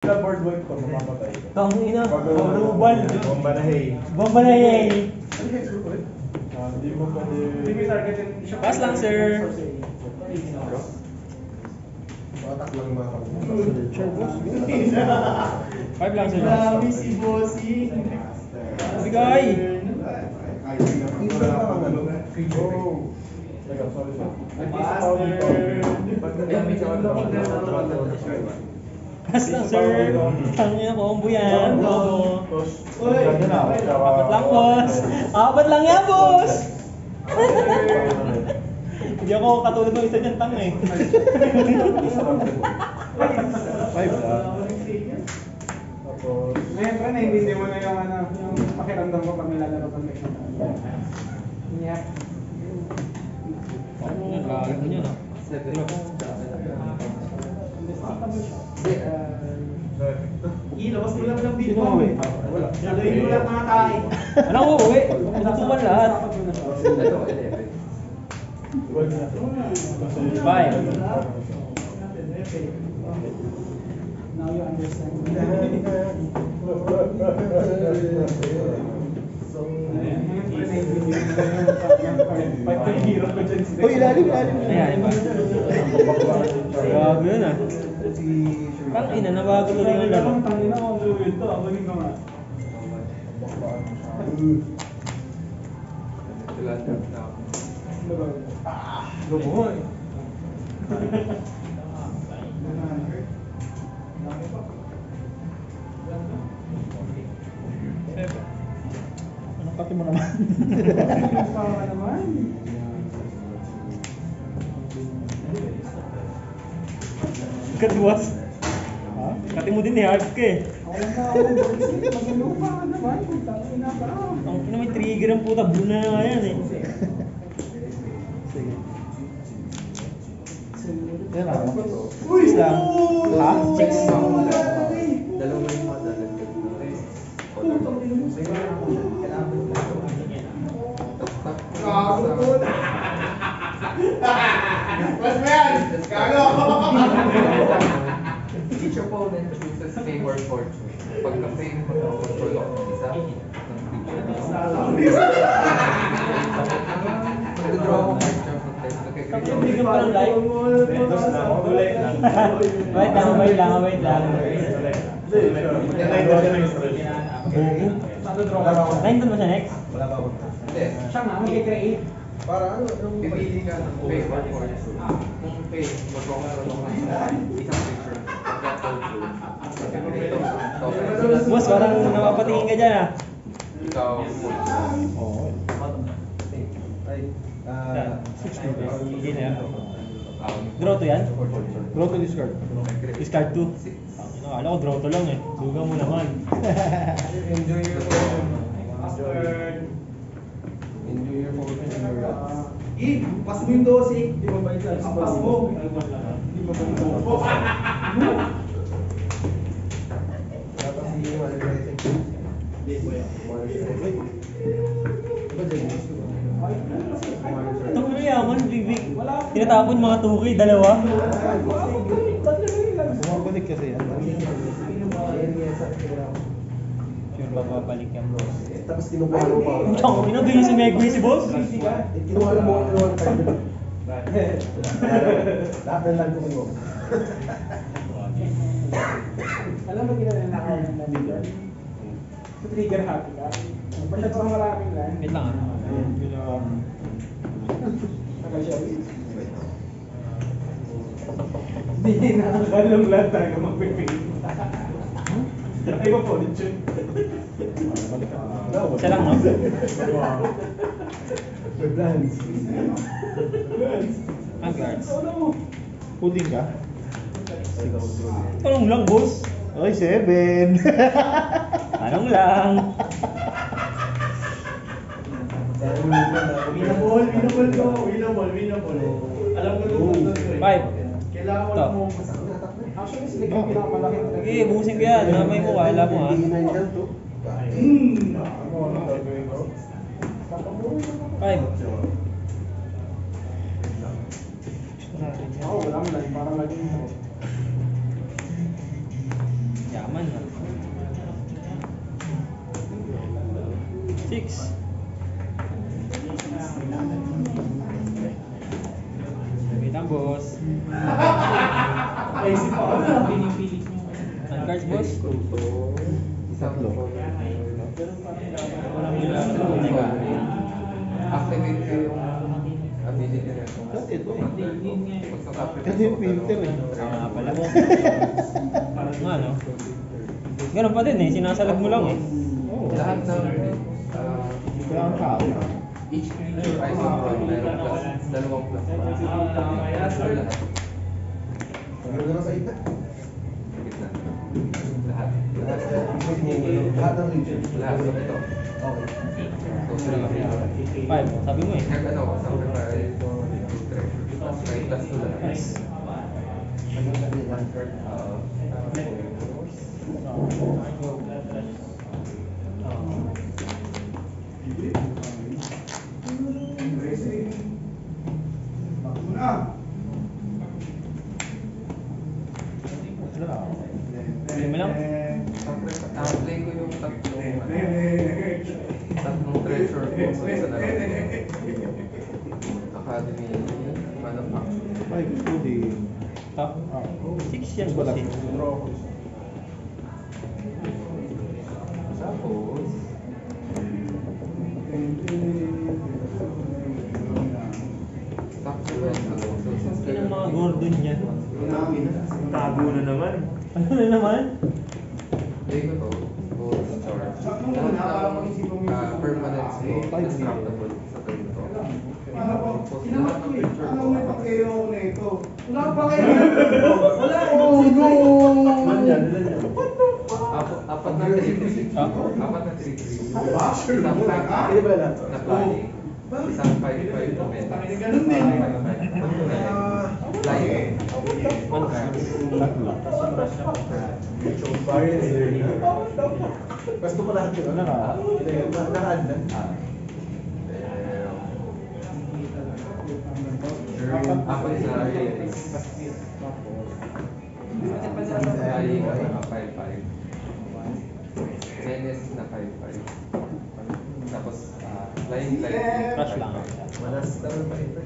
Sa board wipe ko, mamamatay. Tangina, horubal. Bomba na hey. Bomba na yay. Hindi mo pwede. Pass lang, sir. Batak lang mga Five lang, sir. Grabe si Bossy. Bigay. Pass lang, sir. Tangina, combo yan. Combo. Apat lang, boss. Apat lang yan, boss. Hindi ako katulad ng isa dyan, tang eh. Five lang. Tapos... Ngayon, pre, naintindihan mo na yung pakiramdam ko pag nilalaro pag Yeah. Lagi mo niya, no? Ilabas mo lang ng beat mo. Lagay mo lang mga tayo. Ano ko, uwi? Tutukan lahat. Five. Now you understand. Uy, ilalim. Ayan, iba. Grabe yun ah. Pang ina, nabago tuloy yung laro. Tangina ko, fluid to. Abanin ko nga. Lumuhoy. Anong pati mo naman? Pawa naman. Kadwas. Kati mo din eh, hard ka eh. Ako lang ka ako, magalupa ka naman. Tangina ka. Ang ina may trigger ang puta, blue na nga yan eh. Yan lang. Uy! Islam. Ha? Chicks. Dalawa yung madalagdag na Mas mo yan! Gago! Each opponent chooses fame or fortune. Pag na-fame mo na control of isa, ng future. Pag-draw ko card siya sa test, Bigyan pa ng like. Dos lang. Ulit lang. Wait lang. Nine doon mo siya next? Wala pa ako. Hindi. Siya nga, mag-create. Para ano? Anong Pipili ka ng fame or fortune. Kung fame, magkakaroon ka ng isang picture. Pagka fortune, magkakaroon ka ng Boss, parang napapatingin ka dyan ah. ikaw fortune. Oo. Ay. Hindi na yan. Draw to yan? Draw to discard. Discard 2. Akala ko draw to lang eh. Duga mo naman. Enjoy your fortune. Bastard. Enjoy your fortune. Pas mo yung dosing. Di ba ba yung pas mo? Di ba ba yung dosing? Dapat si Malgrese. Hindi po yan. Itong ano yaman, big. Tinatapon mga 2K, dalawa. Bumabalik kasi yan. Sure ba babalik yan, bro? Tapos kinukuha mo pa. Ang ina, ganyan si Megway si boss. Kinuha mo ako yung card. Lahat na lang mo. Alam mo ginala na ako ng dito? Sa trigger happy ka? Masyad sa maraming lang. Wait lang ah. Tagal siya. Hindi nakakalong lang tayo magpipigil. Ay ba po ulit yun? Isa lang, no? May plans. Ang guards. Pudding ka? Tanong lang, boss. Oy, 7. Tanong lang. Winnable. Alam ko ito. 5. Kailangan mo Ito. lang mo. Actually, sila yung pinakamalaki. Sige, busin ko yan. Namay mo, kala mo ha. 5. Oo, wala mo lang. Parang laging Yaman na. 6. Wait lang, boss. Ay, si Paul. Pinipilit mo. Ang cards, boss? Isang low. Walang nila. Activate ko yung ability na ito. Kasi yung filter eh. Nga pala. Nga, no? Ganun pa din eh, sinasalag mo lang eh. Lahat ng Kaya ang tao. each creature ay sobrang meron plus, dalawang plus. Lahat. Ganda na sa ita. Gitna. Lahat. Lahat ng region. Lahat. So ito. Okay. So 3. 5, sabi mo eh. Nag ano, something like may plus to lahat. Nice. Lima lang? Play ko yung tatlong treasure ko sa isa na lang. Academy, Manufacturing. Ay, gusto din. Top? 6 yan, boss eh. Tapos, Yan ang mga Gordon niya. Tago na naman. Ano na naman? play ko to, gold star. Lahat ng permanents ko, destructible sa turn ko. Tapos lahat ng creature ko, Wala pa kayo. Wala. Oh no! apat na 3-3. Ah? Apat na 3-3. Isang 5-5 na flying. Isang 5-5 na meta. Ganun din. Flying. Gusto ko lahat yun. Naka-add na. Apat na release. Flying na 5-5. Menace na 5-5. Tapos, flying Crush lang. Malas naman pa ito.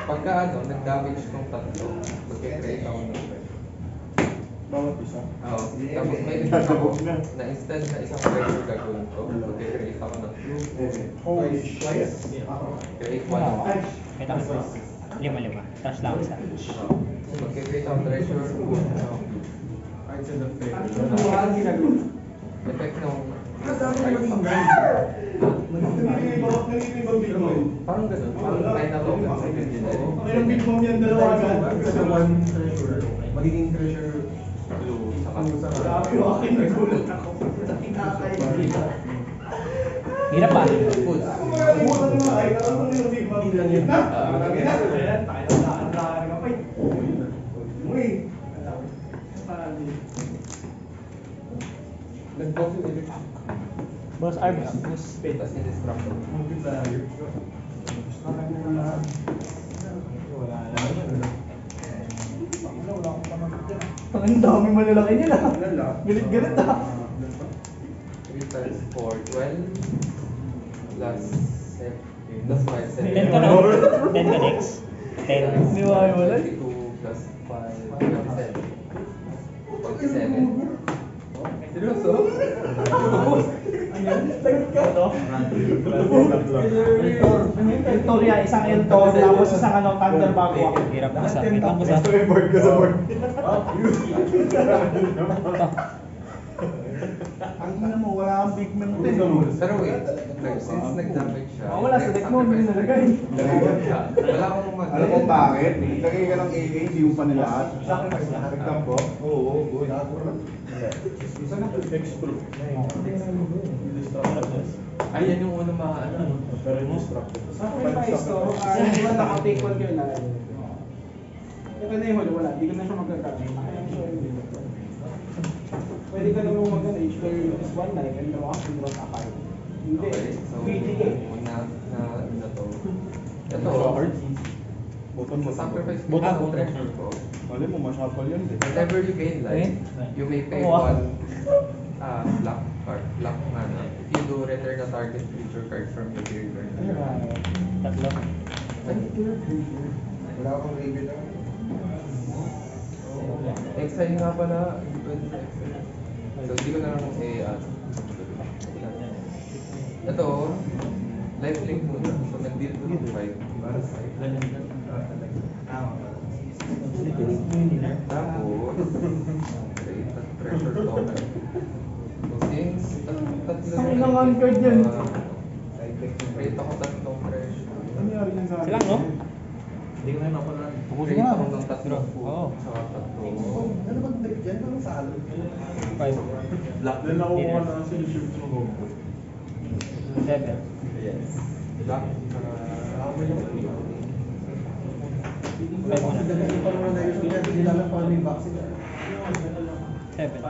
Pagka ano, nag-damage tong tatlo, mag-create ako ng effect. Bawat isa. Oo. Tapos may effect ako na instead na isang pressure gagawin ko, mag-create ako ng blue. Holy shit. Create one of each. Wait lang, boss. 5. Crush lang isa. Mag-create ako treasure, effect ng parang ganun, parang tayo na token sa 29. Magiging treasure Blue, saka Hirap pa. food. Boss Arbs. Tapos indestructible. Ang dami malalaki nila. Galit-galit ah. 3 times 4, 12 plus 7 plus 5, 7. 10 ka na. 10 ka next. 10. Hindi mawawala. 22 plus 5, 47. 47. Seryoso? Sagot ka. Victoria, isang Eltor, tapos isang ano, Thunder Bagua. Hirap boss ah. Wait lang, boss ah. board ka sa board. Ang ina mo, wala kang big man din. Pero wait, like, since nag-damage siya, Wala, sa deck mo, hindi nalagay. wala akong mag- Alam mo bakit? Lagay ka ng AA, hindi mo pa nilahat. Nagtam po? Oo, good. Isa na explode. Ayan yung unang mga ano. Pero yung destructive. Sa akin pa store, di ba naka-take one kayo na? Ito na yung huli, wala. Di ko na siya magkakaroon. Pwede ka naman mag-ano, each player is 1 life and draw and draw a card. Hindi. Okay, so, PTK. na to. Ito, Button mo. sacrifice ko Button ang mo. treasure ko. Mali mo, mashuffle yun eh. Whenever you gain life, you may pay Wow. one black card, black mana. If you do, return a target creature card from your graveyard to your hand. Tatlo. Wala akong review na. Exile nga pala, hindi pwede sa exile. So, hindi ko na lang ito, lifelink muna. So, nag-deal ko ng 5. Tapos, okay, pressure token. So, since, tatlo Ang ilang on-card yun. Rate ako tatlong pressure. Nangyari yan sa akin. Sila, no? Hindi ko na yung mapalan. Rate ako ng tatlong Oo. food, tsaka tatlong... Ano bang trip yan? Anong salo? 5. Black din ako kung ano sa shift mo. 7. Black, Five muna. Hindi pa naman ayos niya. Hindi lang pa may vaccine. 7.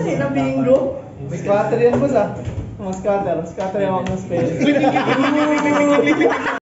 Ay, na bingo. Scatter yan boss ah. Mga scatter. Scatter yung mga spell.